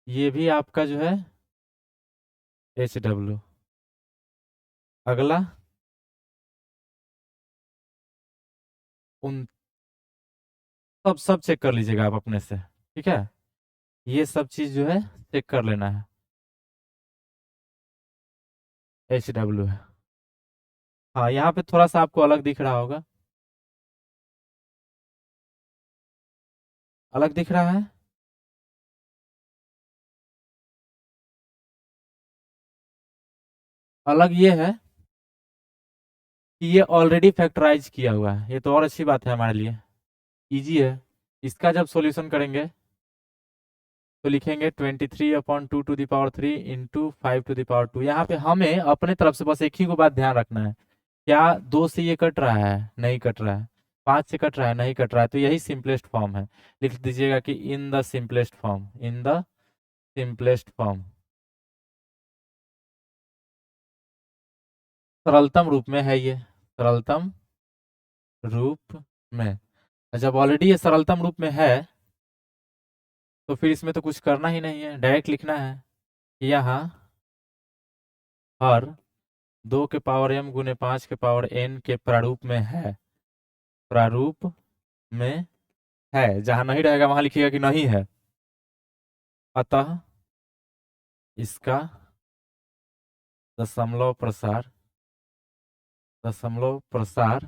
ये भी आपका जो है HW। अगला उन सब चेक कर लीजिएगा आप अपने से। ठीक है, ये सब चीज जो है चेक कर लेना है, HW है। हाँ, यहाँ पे थोड़ा सा आपको अलग दिख रहा होगा, अलग दिख रहा है। अलग ये है कि ये ऑलरेडी फैक्टराइज किया हुआ है, ये तो और अच्छी बात है हमारे लिए, इजी है। इसका जब सॉल्यूशन करेंगे तो लिखेंगे 23/2 to the power 3 into 5 to the power 2। यहाँ पे हमें अपने तरफ से बस एक ही को बात ध्यान रखना है, क्या 2 से ये कट रहा है? नहीं कट रहा है। 5 से कट रहा है? नहीं कट रहा है। तो यही सिंपलेस्ट फॉर्म है। लिख दीजिएगा कि in the simplest form, in the simplest form, सरलतम रूप में है ये, सरलतम रूप में। जब ऑलरेडी ये सरलतम रूप में है तो फिर इसमें तो कुछ करना ही नहीं है, डायरेक्ट लिखना है कि यहाँ हर 2 के पावर m गुने 5 के पावर n के प्रारूप में है, प्रारूप में है। जहां नहीं रहेगा वहां लिखिएगा कि नहीं है। अतः इसका दशमलव प्रसार, दशमलव प्रसार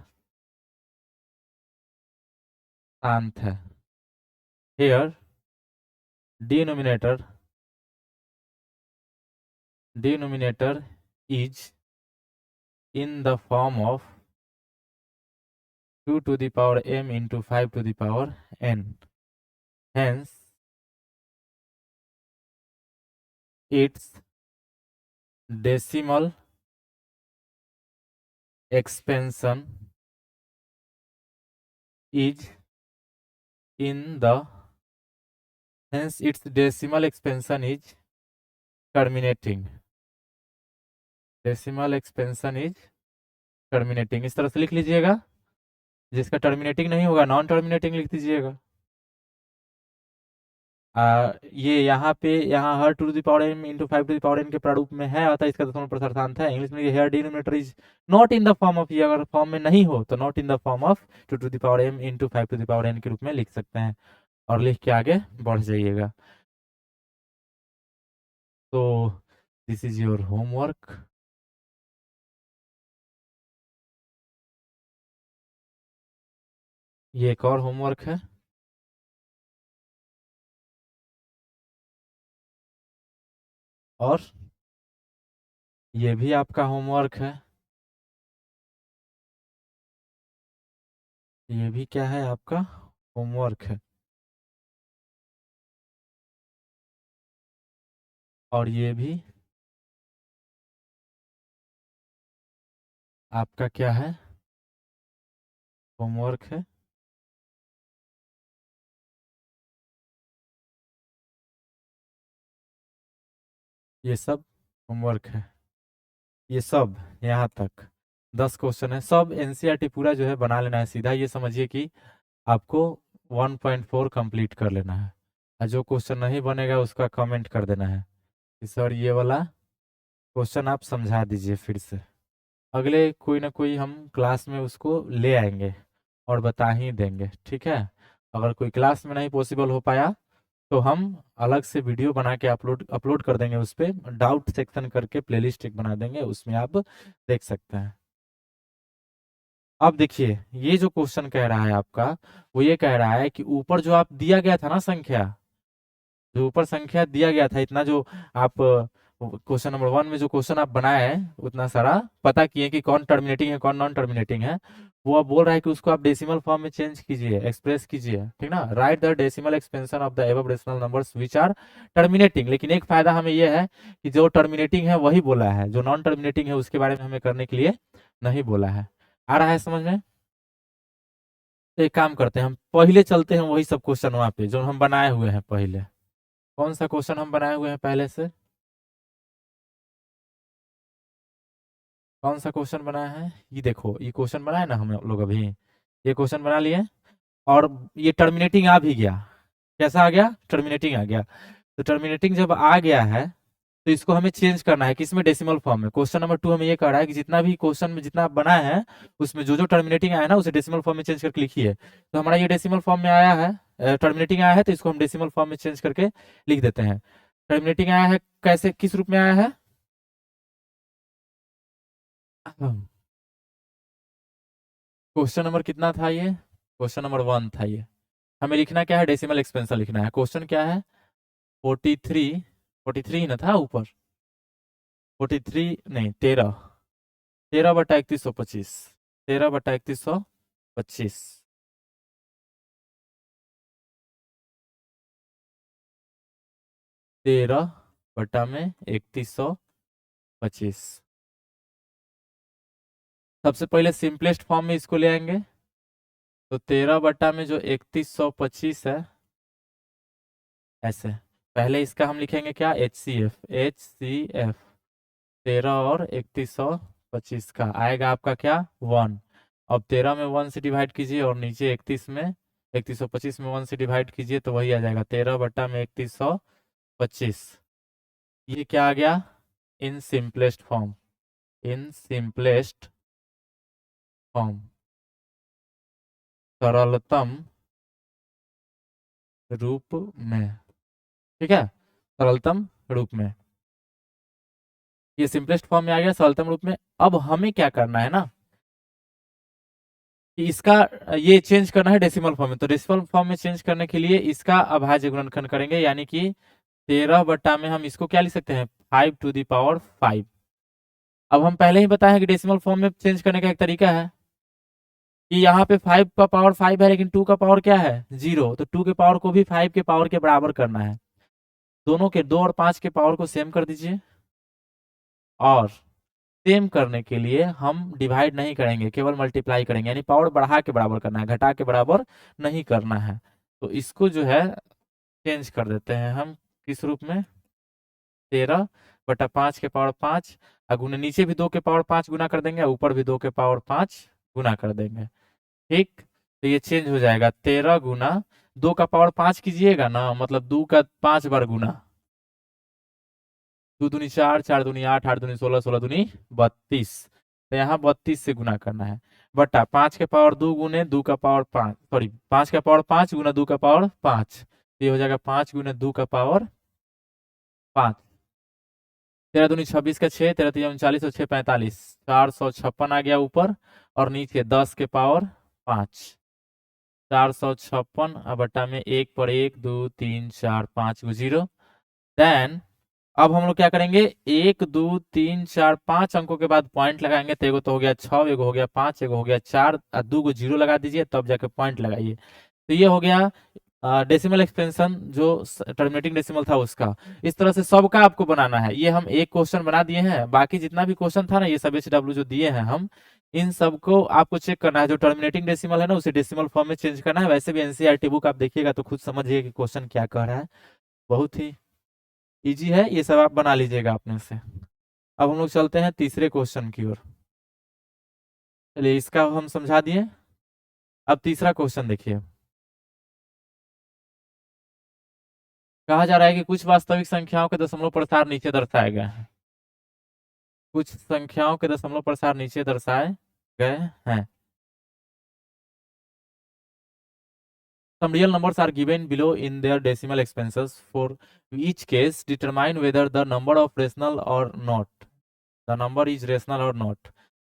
शांत है। Here denominator, denominator is in the form of 2 to the power m into 5 to the power n। Hence its decimal expansion is in the, hence its decimal expansion is terminating, decimal expansion is terminating। इस तरह से लिख लीजिएगा, जिसका terminating नहीं होगा non terminating लिख दीजिएगा। ये यहाँ पे, यहाँ हर 2 to the power m into 5 to the power n के प्रारूप में है, अतः इसका दशमलव प्रसार शांत है। इंग्लिश में here denominator is not in the form of, ये अगर फॉर्म में नहीं हो तो not in the form of 2 to the power m into 5 to the power n के रूप में लिख सकते हैं, और लिख के आगे बढ़ जाइएगा। तो दिस इज योर होमवर्क। ये एक और होमवर्क है। और ये भी आपका होमवर्क है। ये भी क्या है, आपका होमवर्क है। और ये भी आपका क्या है, होमवर्क है। ये सब होमवर्क है। ये सब यहाँ तक 10 क्वेश्चन है, सब एनसीईआरटी पूरा जो है बना लेना है सीधा। ये समझिए कि आपको 1.4 कंप्लीट कर लेना है। और जो क्वेश्चन नहीं बनेगा उसका कमेंट कर देना है कि सर ये वाला क्वेश्चन आप समझा दीजिए फिर से। अगले कोई ना कोई हम क्लास में उसको ले आएंगे और बता ही देंगे, ठीक है। अगर कोई क्लास में नहीं पॉसिबल हो पाया तो हम अलग से वीडियो बना के अपलोड अपलोड कर देंगे, उस पे डाउट सेक्शन करके प्लेलिस्ट एक बना देंगे, उसमें आप देख सकते हैं। अब देखिए, ये जो क्वेश्चन कह रहा है आपका, वो ये कह रहा है कि ऊपर जो आप दिया गया था ना संख्या, जो ऊपर संख्या दिया गया था इतना, जो आप क्वेश्चन नंबर 1 में जो क्वेश्चन आप बनाए हैं उतना सारा, पता किए कि कौन टर्मिनेटिंग है कौन नॉन टर्मिनेटिंग है, वो अब बोल रहा है कि उसको आप डेसिमल फॉर्म में चेंज कीजिए, एक्सप्रेस कीजिए, ठीक ना। Write the decimal expansion of the above decimal numbers which are terminating. लेकिन एक फायदा हमें यह है कि जो टर्मिनेटिंग है वही बोला है, जो नॉन टर्मिनेटिंग है उसके बारे में हमें करने के लिए नहीं बोला है। आ रहा है समझ में। तो एक काम करते हैं, हम पहले चलते हैं वही सब क्वेश्चन वहां पे जो हम बनाए हुए हैं पहले। कौन सा क्वेश्चन हम बनाए हुए हैं पहले से, कौन सा क्वेश्चन बनाया है, ये देखो, ये क्वेश्चन बनाए ना हम लोग अभी, ये क्वेश्चन बना लिए। और ये टर्मिनेटिंग आ भी गया, कैसा आ गया, टर्मिनेटिंग आ गया। तो टर्मिनेटिंग जब आ गया है तो इसको हमें चेंज करना है किसमें, डेसिमल फॉर्म में। क्वेश्चन नंबर 2 हमें ये कह रहा है कि जितना भी क्वेश्चन में जितना आप बनाए हैं उसमें जो जो टर्मिनेटिंग आया है ना उसे डेसिमल फॉर्म में चेंज करके लिखिए। तो हमारा ये डेसिमल फॉर्म में आया है, टर्मिनेटिंग आया है, तो इसको हम डेसिमल फॉर्म में चेंज करके लिख देते हैं। टर्मिनेटिंग आया है कैसे, किस रूप में आया है, क्वेश्चन नंबर कितना था ये, क्वेश्चन नंबर 1 था ये। हमें लिखना क्या है, डेसिमल एक्सपेंशन लिखना है। क्वेश्चन क्या है, 43, 43 ना था ऊपर, 43 नहीं 13, 13/3125, 13/3125, 13/3125। सबसे पहले सिंपलेस्ट फॉर्म में इसको ले आएंगे, तो 13 में जो 3125 है, ऐसे पहले इसका हम लिखेंगे क्या, HCF 13 और 3125 का आएगा आपका क्या, 1। अब 13 में 1 से डिवाइड कीजिए और नीचे 31 में, 3125 में 1 से डिवाइड कीजिए तो वही आ जाएगा 13 में 3125। ये क्या आ गया, in simplest form, in simplest form, सरलतम रूप में, ठीक है, सरलतम रूप में। ये सिंपलेस्ट फॉर्म में आ गया सरलतम रूप में। अब हमें क्या करना है ना, कि इसका ये चेंज करना है डेसिमल फॉर्म में। तो डेसिमल फॉर्म में चेंज करने के लिए इसका अभाज्य गुणनखंड करेंगे, यानी कि 13 में हम इसको क्या लिख सकते हैं, 5⁵। अब हम पहले ही बताए हैं कि डेसिमल फॉर्म में चेंज करने का एक तरीका है कि यहाँ पे 5 का पावर 5 है लेकिन 2 का पावर क्या है, 0। तो 2 के पावर को भी 5 के पावर के बराबर करना है। दोनों के 2 और 5 के पावर को सेम कर दीजिए। और सेम करने के लिए हम डिवाइड नहीं करेंगे, केवल मल्टीप्लाई करेंगे, यानी पावर बढ़ा के बराबर करना है, घटा के बराबर नहीं करना है। तो इसको जो है चेंज कर देते हैं हम किस रूप में, 13/5 के पावर 5, गुना नीचे भी 2 के पावर 5 गुना कर देंगे, ऊपर भी 2 के पावर 5 गुना कर देंगे, ठीक। तो ये चेंज हो जाएगा 13 गुना 2 का पावर 5 कीजिएगा ना, मतलब 2 का 5 बार गुना, 2 दूनी 4, 4 दूनी 8, 8 दूनी 16, 16 दूनी 32। तो यहाँ 32 से गुना करना है, बटा 5 के पावर 2 गुने 2 का पावर 5, सॉरी 5 का पावर 5 गुना 2 का पावर 5, ये हो जाएगा 5 गुने 2 का पावर 5। 13 दूनी 26 का 6, 13 3 39 और 6 45, 456 आ गया ऊपर, और नीचे 10 के पावर 5, 456 बटा में 1 पर 1 2 3 4 5 जीरो। देन अब हम लोग क्या करेंगे, 1 2 3 4 5 अंकों के बाद पॉइंट लगाएंगे। तो एगो तो हो गया 6, एगो हो गया 5, एगो हो गया 4 और 2 को जीरो लगा दीजिए, तब जाके पॉइंट लगाइए। तो ये हो गया डेसिमल एक्सपेंशन जो टर्मिनेटिंग डेसिमल था उसका। इस तरह से सबका आपको बनाना है। ये हम एक क्वेश्चन बना दिए हैं, बाकी जितना भी क्वेश्चन था ना, ये सब HW जो दिए हैं हम, इन सबको आपको चेक करना है। जो टर्मिनेटिंग डेसिमल है ना, उसे डेसिमल फॉर्म में चेंज करना है। वैसे भी एनसीईआरटी बुक आप देखिएगा तो खुद समझिए कि क्वेश्चन क्या कह रहा है। बहुत ही इजी है, ये सब आप बना लीजिएगा अपने से। अब हम लोग चलते हैं तीसरे क्वेश्चन की ओर। चलिए, इसका हम समझा दिए। अब तीसरा क्वेश्चन देखिए। कहा जा रहा है कि कुछ वास्तविक संख्याओं के दशमलव प्रसार नीचे दर्शाए गए हैं। कुछ संख्याओं के दशमलव प्रसार नीचे दर्शाए गए हैं। Some real numbers are given below in their decimal expenses. For each case, determine whether the number of rational or not. The number is rational or not.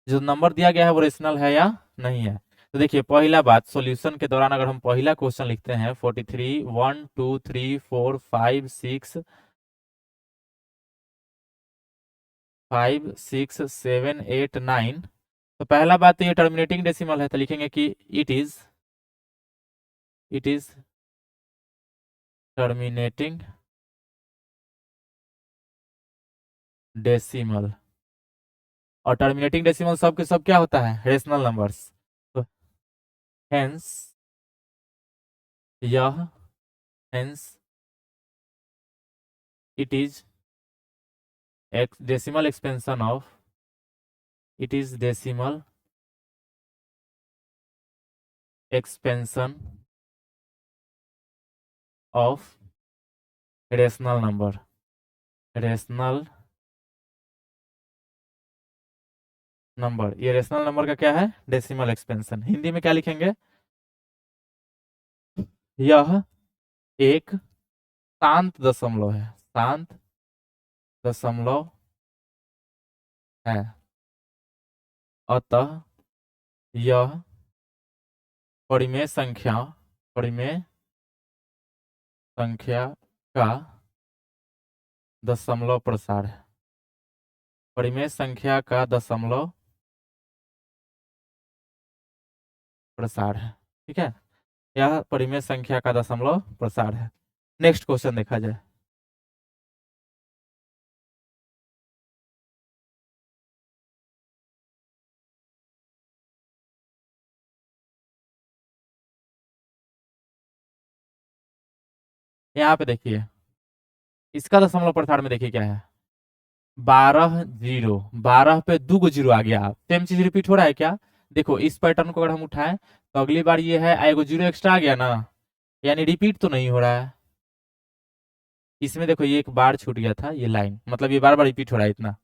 जो नंबर दिया गया है वो रेशनल है या नहीं है। तो देखिए, पहला बात, सॉल्यूशन के दौरान अगर हम पहला क्वेश्चन लिखते हैं 43 1 2 3 4 5 6 5 6 7 8 9, तो पहला बात तो ये टर्मिनेटिंग डेसिमल है, तो लिखेंगे कि इट इज टर्मिनेटिंग डेसिमल। और टर्मिनेटिंग डेसिमल सब के सब क्या होता है, रेशनल नंबर्स। तो हेंस यह hence it is decimal expansion of it is decimal expansion of rational number. Rational number, ये रेशनल नंबर का क्या है, डेसिमल एक्सपेंशन। हिंदी में क्या लिखेंगे, यह एक शांत दशमलव है। शांत दशमलव है, अतः यह परिमेय संख्या का दशमलव प्रसार है। परिमेय संख्या का दशमलव प्रसार है। ठीक है, यह परिमेय संख्या का दशमलव प्रसार है। नेक्स्ट क्वेश्चन देखा जाए। यहाँ पे देखिए, इसका दशमलव प्रसार में देखिए क्या है, 12 0, 12 पे 2 जीरो आ गया। सेम चीज रिपीट हो रहा है क्या, देखो इस पैटर्न को अगर हम उठाएं तो अगली बार ये है, एगो जीरो एक्स्ट्रा आ गया ना, यानी रिपीट तो नहीं हो रहा है। इसमें देखो ये एक बार छूट गया था, ये लाइन, मतलब ये बार बार रिपीट हो रहा है इतना।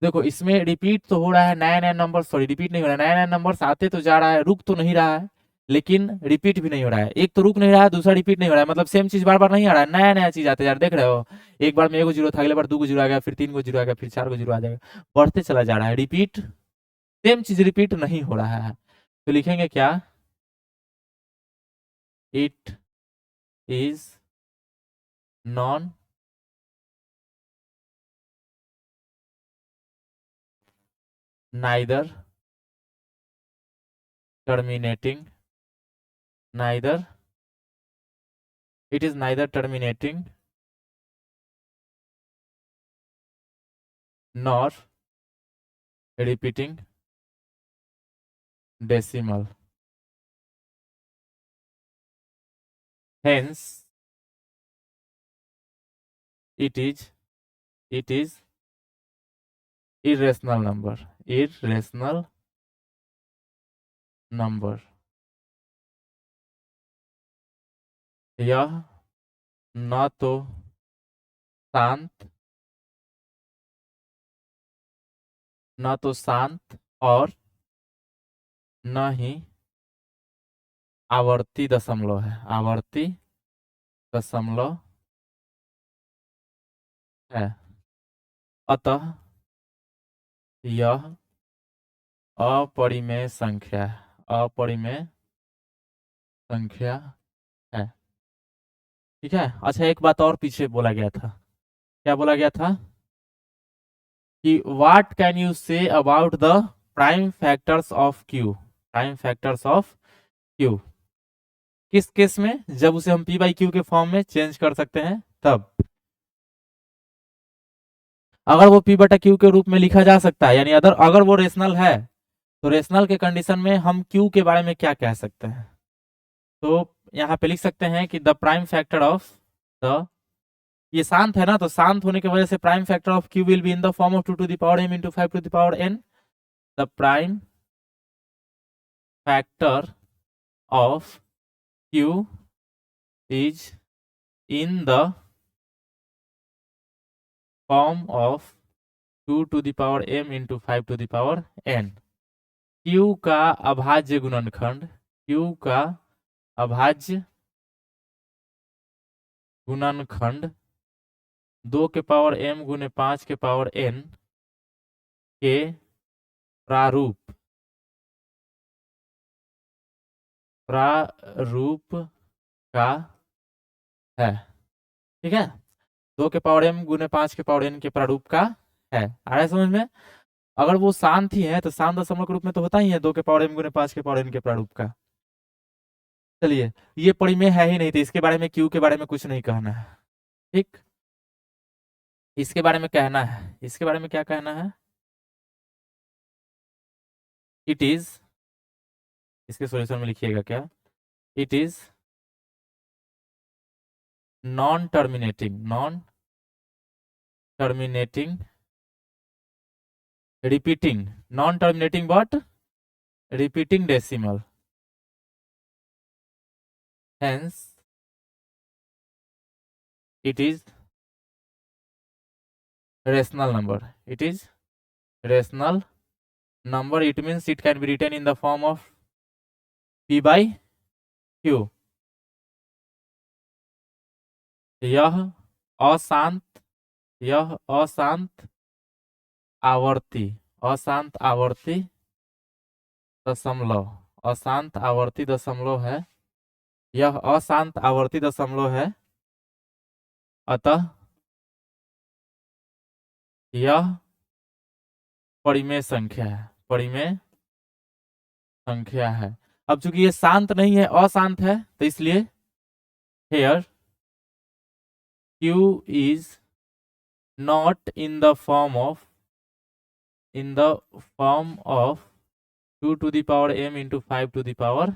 देखो इसमें रिपीट तो हो रहा है, नया नया नंबर, सॉरी रिपीट नहीं हो रहा है, नया नया नंबर आते तो जा रहा है, रुक तो नहीं रहा है, लेकिन रिपीट भी नहीं हो रहा है। एक तो रुक नहीं रहा है, दूसरा रिपीट नहीं हो रहा है, मतलब सेम चीज बार बार नहीं आ रहा है, नया नया चीज आते जा रहा है। देख रहे हो, एक बार में एगो जीरो था, अगले बार 2 जीरो आ गया, फिर 3 जीरो आ गया, फिर 4 जीरो आ जाएगा, बढ़ते चला जा रहा है। रिपीट, सेम चीज रिपीट नहीं हो रहा है। तो लिखेंगे क्या, it is non neither terminating, neither it is neither terminating nor repeating decimal. Hence it is irrational number। यह न तो शांत, और न ही आवर्ती दशमलव है, आवर्ती दशमलव है, अतः यह अपरिमेय संख्या है, अपरिमेय संख्या है। ठीक है, अच्छा एक बात और पीछे बोला गया था, क्या बोला गया था कि what can you say about the prime factors of Q, prime factors of Q किस केस में, जब उसे हम पी बाई क्यू के फॉर्म में चेंज कर सकते हैं तब। अगर वो पी बटा क्यू के रूप में लिखा जा सकता है, यानी अगर वो रेशनल है, तो रेशनल के कंडीशन में हम क्यू के बारे में क्या कह सकते हैं, तो यहाँ पे लिख सकते हैं कि the prime factor of the, ये शांत है ना, तो शांत होने की वजह से prime factor of Q will be in the form of 2 to the power m into 5 to the power n। The prime factor of Q is in the form of 2 to the power m into 5 to the power n। Q का अभाज्य गुणनखंड, Q का अभाज्य गुणनखंड 2 के power m गुने 5 के power n के प्रारूप का है। ठीक है, 2 के पावर m गुने 5 के पावर n के प्रारूप का है। आ रहा है समझ में? अगर वो शांत ही है तो शांत दशमलव के रूप में तो होता ही है 2 के पावर m गुने 5 के पावर n के प्रारूप का। चलिए, ये परिमेय है ही नहीं, तो इसके बारे में क्यू के बारे में कुछ नहीं कहना है। ठीक, इसके बारे में कहना है, इसके बारे में क्या कहना है, इट इज, इसके सॉल्यूशन में लिखिएगा क्या, it is non terminating, non terminating repeating, non terminating but repeating decimal, hence it is rational number, it is rational number, it means it can be written in the form of p by q। यह अशांत आवर्ती, अशांत आवर्ती दशमलव, अशांत आवर्ती दशमलव है, यह अशांत आवर्ती दशमलव है, अतः यह परिमेय संख्या है, परिमेय संख्या है। अब चूंकि ये शांत नहीं है, अशांत है, तो इसलिए here q is not in the form of 2 to the power m into 5 to the power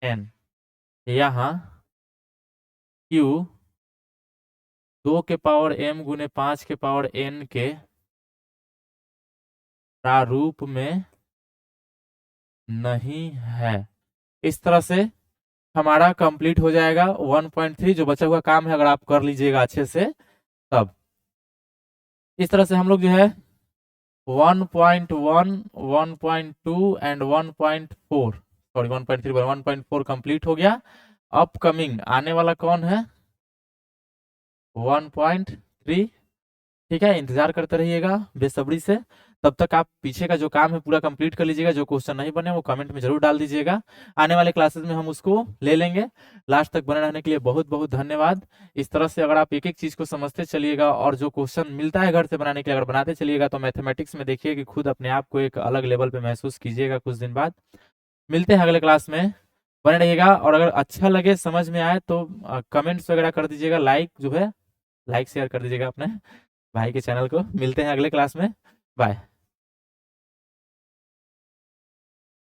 n। यहाँ q 2 के पावर m गुने 5 के पावर n के प्रारूप में नहीं है। इस तरह से हमारा कंप्लीट हो जाएगा 1.3, जो बचा हुआ काम है अगर आप कर लीजिएगा अच्छे से तब। इस तरह से हम लोग जो है 1.1, 1.2 एंड 1.4, सॉरी 1.3 1.4 कंप्लीट हो गया। अपकमिंग आने वाला कौन है, 1.3। ठीक है, इंतजार करते रहिएगा बेसब्री से। तब तक आप पीछे का जो काम है पूरा कंप्लीट कर लीजिएगा। जो क्वेश्चन नहीं बने वो कमेंट में जरूर डाल दीजिएगा, आने वाले क्लासेस में हम उसको ले लेंगे। लास्ट तक बने रहने के लिए बहुत बहुत धन्यवाद। इस तरह से अगर आप एक एक चीज को समझते चलिएगा और जो क्वेश्चन मिलता है घर से बनाने के लिए अगर बनाते चलिएगा, तो मैथमेटिक्स में देखिए कि खुद अपने आप को एक अलग लेवल पे महसूस कीजिएगा कुछ दिन बाद। मिलते हैं अगले क्लास में, बने रहिएगा। और अगर अच्छा लगे, समझ में आए तो कमेंट्स वगैरह कर दीजिएगा, लाइक जो है लाइक शेयर कर दीजिएगा अपने भाई के चैनल को। मिलते हैं अगले क्लास में, बाय।